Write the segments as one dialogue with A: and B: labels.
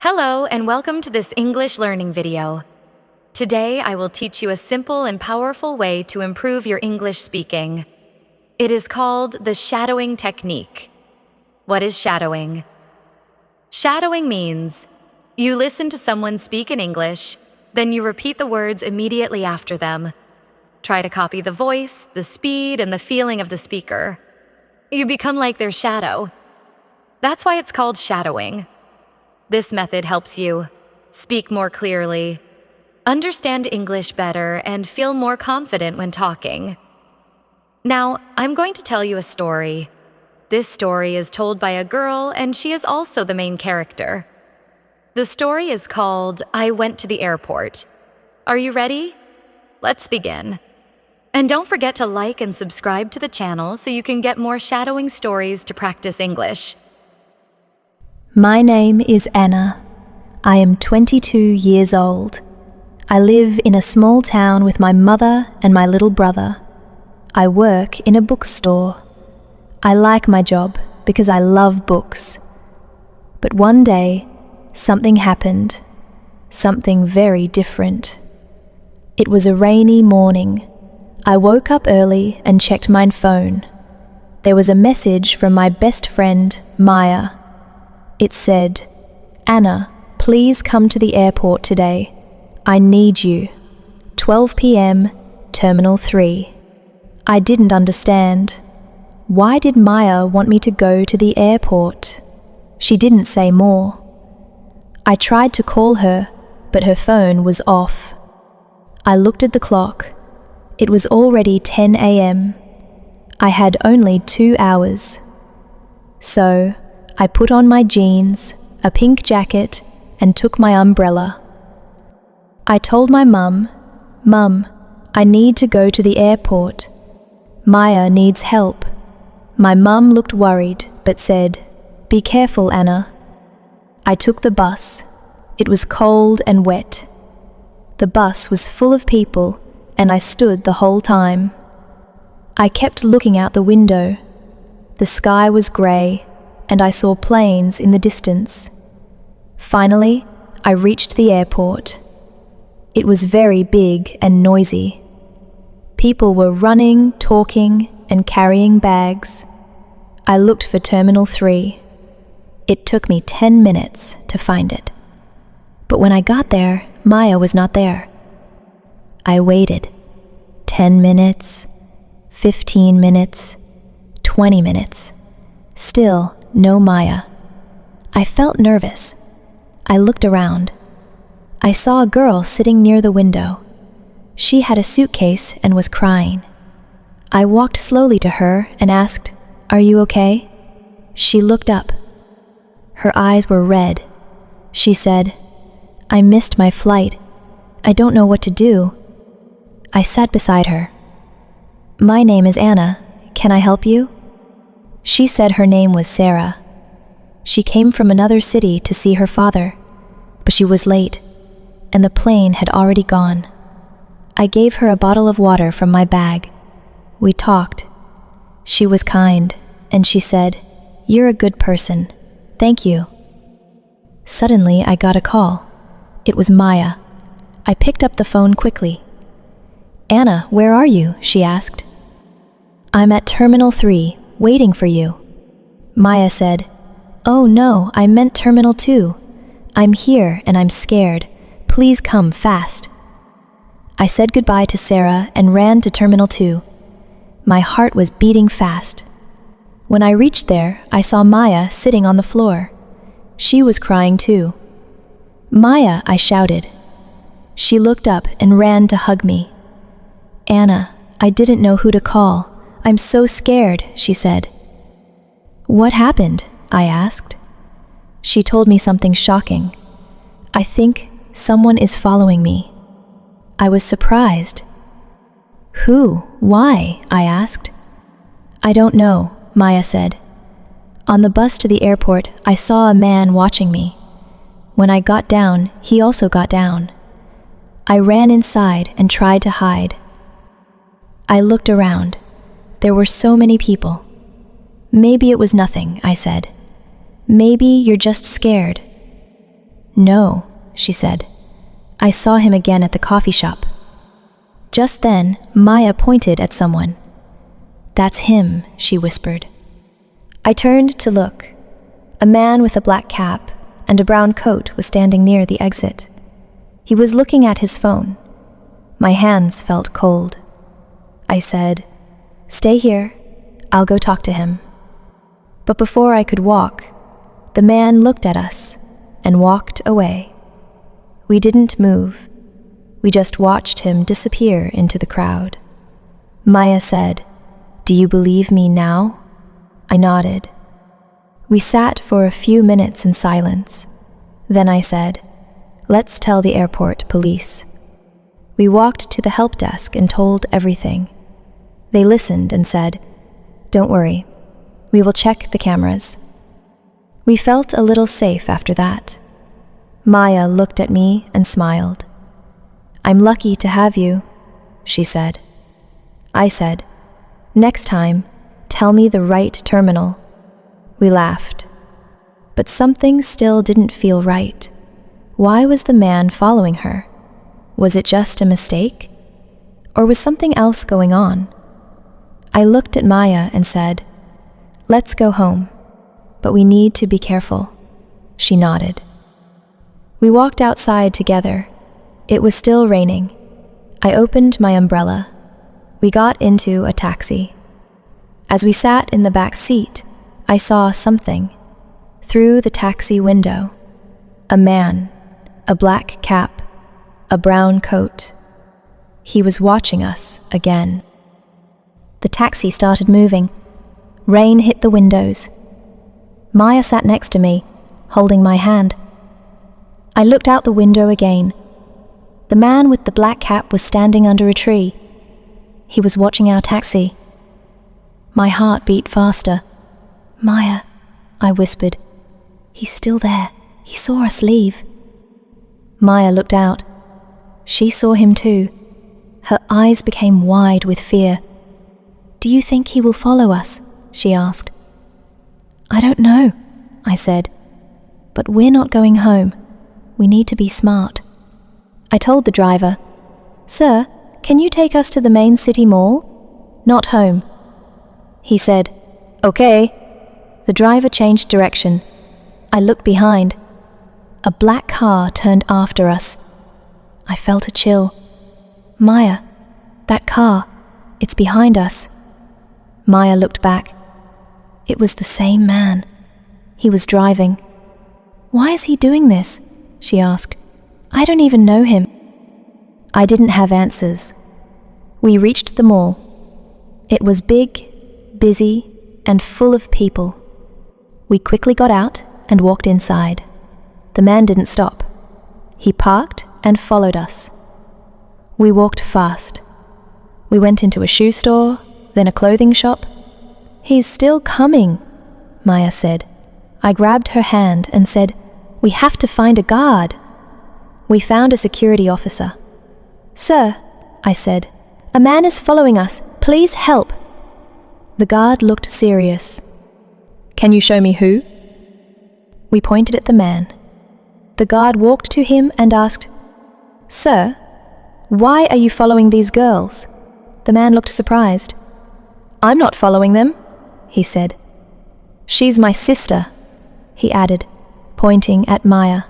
A: Hello and welcome to this English learning video. Today I will teach you a simple and powerful way to improve your English speaking. It is called the shadowing technique. What is shadowing? Shadowing means you listen to someone speak in English, then you repeat the words immediately after them. Try to copy the voice, the speed, and the feeling of the speaker. You become like their shadow. That's why it's called shadowing. This method helps you speak more clearly, understand English better, and feel more confident when talking. Now, I'm going to tell you a story. This story is told by a girl, and she is also the main character. The story is called I Went to the Airport. Are you ready? Let's begin. And don't forget to like and subscribe to the channel so you can get more shadowing stories to practice English.
B: My name is Anna. I am 22 years old. I live in a small town with my mother and my little brother. I work in a bookstore. I like my job because I love books. But one day, something happened. Something very different. It was a rainy morning. I woke up early and checked my phone. There was a message from my best friend, Maya. It said, "Anna, please come to the airport today. I need you. 12 p.m., Terminal 3. I didn't understand. Why did Maya want me to go to the airport? She didn't say more. I tried to call her, but her phone was off. I looked at the clock. It was already 10 a.m. I had only 2 hours. So, I put on my jeans, a pink jacket, and took my umbrella. I told my mum, "Mum, I need to go to the airport. Maya needs help." My mum looked worried, but said, "Be careful, Anna." I took the bus. It was cold and wet. The bus was full of people, and I stood the whole time. I kept looking out the window. The sky was grey, and I saw planes in the distance. Finally, I reached the airport. It was very big and noisy. People were running, talking, and carrying bags. I looked for Terminal 3. It took me 10 minutes to find it. But when I got there, Maya was not there. I waited. 10 minutes, 15 minutes, 20 minutes. Still, no Maya. I felt nervous. I looked around. I saw a girl sitting near the window. She had a suitcase and was crying. I walked slowly to her and asked, "Are you okay?" She looked up. Her eyes were red. She said, "I missed my flight. I don't know what to do." I sat beside her. "My name is Anna. Can I help you?" She said her name was Sarah. She came from another city to see her father, but she was late, and the plane had already gone. I gave her a bottle of water from my bag. We talked. She was kind, and she said, "You're a good person. Thank you." Suddenly, I got a call. It was Maya. I picked up the phone quickly. "Anna, where are you?" she asked. "I'm at Terminal 3, waiting for you." Maya said, "Oh no, I meant Terminal 2. I'm here and I'm scared. Please come fast." I said goodbye to Sarah and ran to Terminal 2. My heart was beating fast. When I reached there, I saw Maya sitting on the floor. She was crying too. "Maya," I shouted. She looked up and ran to hug me. "Anna, I didn't know who to call. I'm so scared," she said. "What happened?" I asked. She told me something shocking. "I think someone is following me." I was surprised. "Who? Why?" I asked. "I don't know," Maya said. "On the bus to the airport, I saw a man watching me. When I got down, he also got down. I ran inside and tried to hide. I looked around. There were so many people. Maybe it was nothing," I said. "Maybe you're just scared." "No," she said. "I saw him again at the coffee shop." Just then, Maya pointed at someone. "That's him," she whispered. I turned to look. A man with a black cap and a brown coat was standing near the exit. He was looking at his phone. My hands felt cold. I said, "Stay here. I'll go talk to him." But before I could walk, the man looked at us and walked away. We didn't move. We just watched him disappear into the crowd. Maya said, "Do you believe me now?" I nodded. We sat for a few minutes in silence. Then I said, "Let's tell the airport police." We walked to the help desk and told everything. They listened and said, "Don't worry, we will check the cameras." We felt a little safe after that. Maya looked at me and smiled. "I'm lucky to have you," she said. I said, "Next time, tell me the right terminal." We laughed. But something still didn't feel right. Why was the man following her? Was it just a mistake? Or was something else going on? I looked at Maya and said, "Let's go home, but we need to be careful." She nodded. We walked outside together. It was still raining. I opened my umbrella. We got into a taxi. As we sat in the back seat, I saw something. Through the taxi window. A man, a black cap, a brown coat. He was watching us again. The taxi started moving. Rain hit the windows. Maya sat next to me, holding my hand. I looked out the window again. The man with the black cap was standing under a tree. He was watching our taxi. My heart beat faster. "Maya," I whispered. "He's still there. He saw us leave." Maya looked out. She saw him too. Her eyes became wide with fear. "Do you think he will follow us?" she asked. "I don't know," I said. "But we're not going home. We need to be smart." I told the driver, "Sir, can you take us to the main city mall? Not home." He said, "Okay." The driver changed direction. I looked behind. A black car turned after us. I felt a chill. "Maya, that car, it's behind us." Maya looked back. It was the same man. He was driving. "Why is he doing this?" she asked. "I don't even know him." I didn't have answers. We reached the mall. It was big, busy, and full of people. We quickly got out and walked inside. The man didn't stop. He parked and followed us. We walked fast. We went into a shoe store, then a clothing shop. "He's still coming," Maya said. I grabbed her hand and said, "We have to find a guard." We found a security officer. "Sir," I said, "a man is following us. Please help." The guard looked serious. "Can you show me who?" We pointed at the man. The guard walked to him and asked, "Sir, why are you following these girls?" The man looked surprised. "I'm not following them," he said. "She's my sister," he added, pointing at Maya.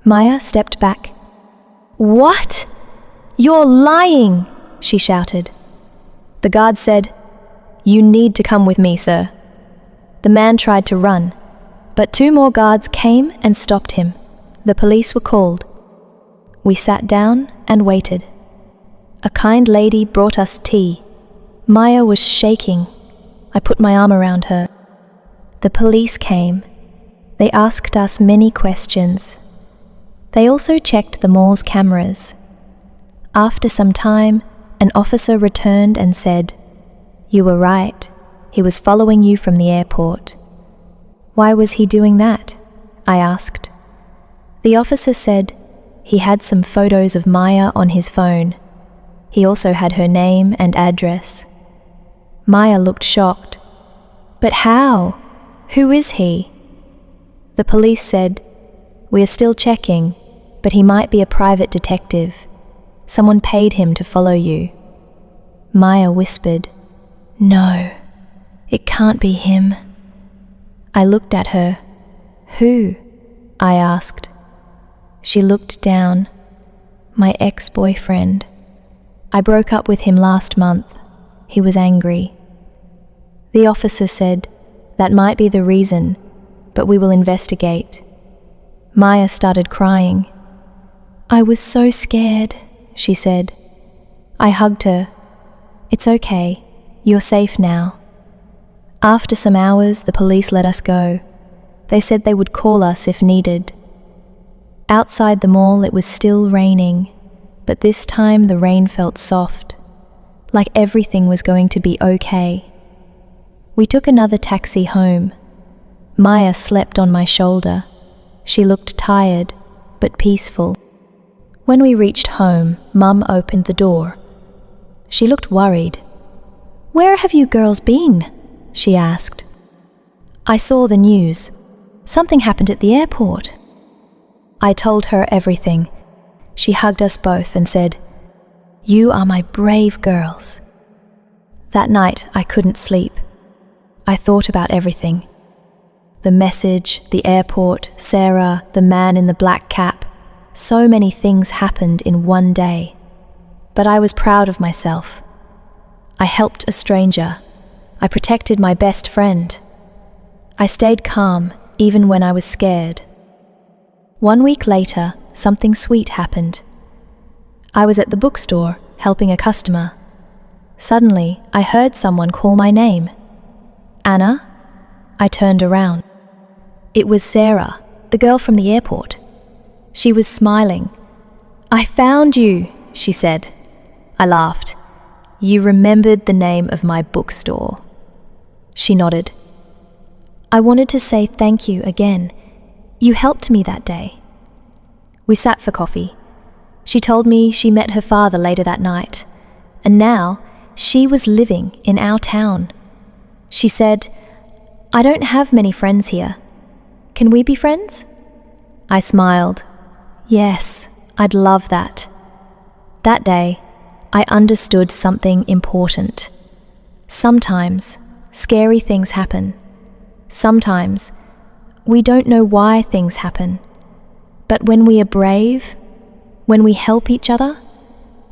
B: Maya stepped back. "What? You're lying!" she shouted. The guard said, "You need to come with me, sir." The man tried to run, but 2 more guards came and stopped him. The police were called. We sat down and waited. A kind lady brought us tea. Maya was shaking. I put my arm around her. The police came. They asked us many questions. They also checked the mall's cameras. After some time, an officer returned and said, "You were right. He was following you from the airport." "Why was he doing that?" I asked. The officer said he had some photos of Maya on his phone. He also had her name and address. Maya looked shocked. "But how? Who is he?" The police said, We are still checking, but he might be a private detective. Someone paid him to follow you." Maya whispered, "No, it can't be him." I looked at her. "Who?" I asked. She looked down. "My ex-boyfriend. I broke up with him last month. He was angry." The officer said, "That might be the reason, but we will investigate." Maya started crying. "I was so scared," she said. I hugged her. "It's okay. You're safe now." After some hours, the police let us go. They said they would call us if needed. Outside the mall, it was still raining, but this time the rain felt soft, like everything was going to be okay. We took another taxi home. Maya slept on my shoulder. She looked tired, but peaceful. When we reached home, Mum opened the door. She looked worried. "Where have you girls been?" she asked. "I saw the news. Something happened at the airport." I told her everything. She hugged us both and said, "You are my brave girls." That night, I couldn't sleep. I thought about everything. The message, the airport, Sarah, the man in the black cap. So many things happened in one day. But I was proud of myself. I helped a stranger. I protected my best friend. I stayed calm even when I was scared. 1 week later, something sweet happened. I was at the bookstore helping a customer. Suddenly, I heard someone call my name. "Anna?" I turned around. It was Sarah, the girl from the airport. She was smiling. "I found you," she said. I laughed. "You remembered the name of my bookstore." She nodded. "I wanted to say thank you again. You helped me that day." We sat for coffee. She told me she met her father later that night, and now she was living in our town. She said, "I don't have many friends here. Can we be friends?" I smiled. Yes, I'd love that. That day, I understood something important. Sometimes, scary things happen. Sometimes, we don't know why things happen. But when we are brave, when we help each other,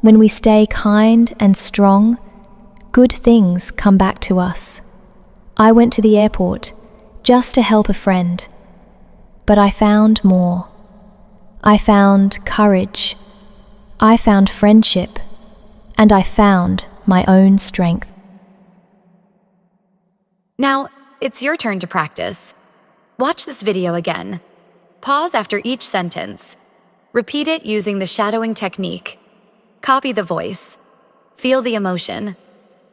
B: when we stay kind and strong, good things come back to us. I went to the airport just to help a friend. But I found more. I found courage. I found friendship. And I found my own strength.
A: Now, it's your turn to practice. Watch this video again. Pause after each sentence. Repeat it using the shadowing technique. Copy the voice. Feel the emotion.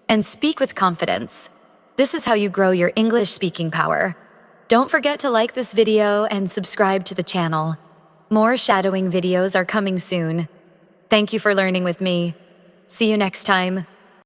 A: And speak with confidence. This is how you grow your English speaking power. Don't forget to like this video and subscribe to the channel. More shadowing videos are coming soon. Thank you for learning with me. See you next time.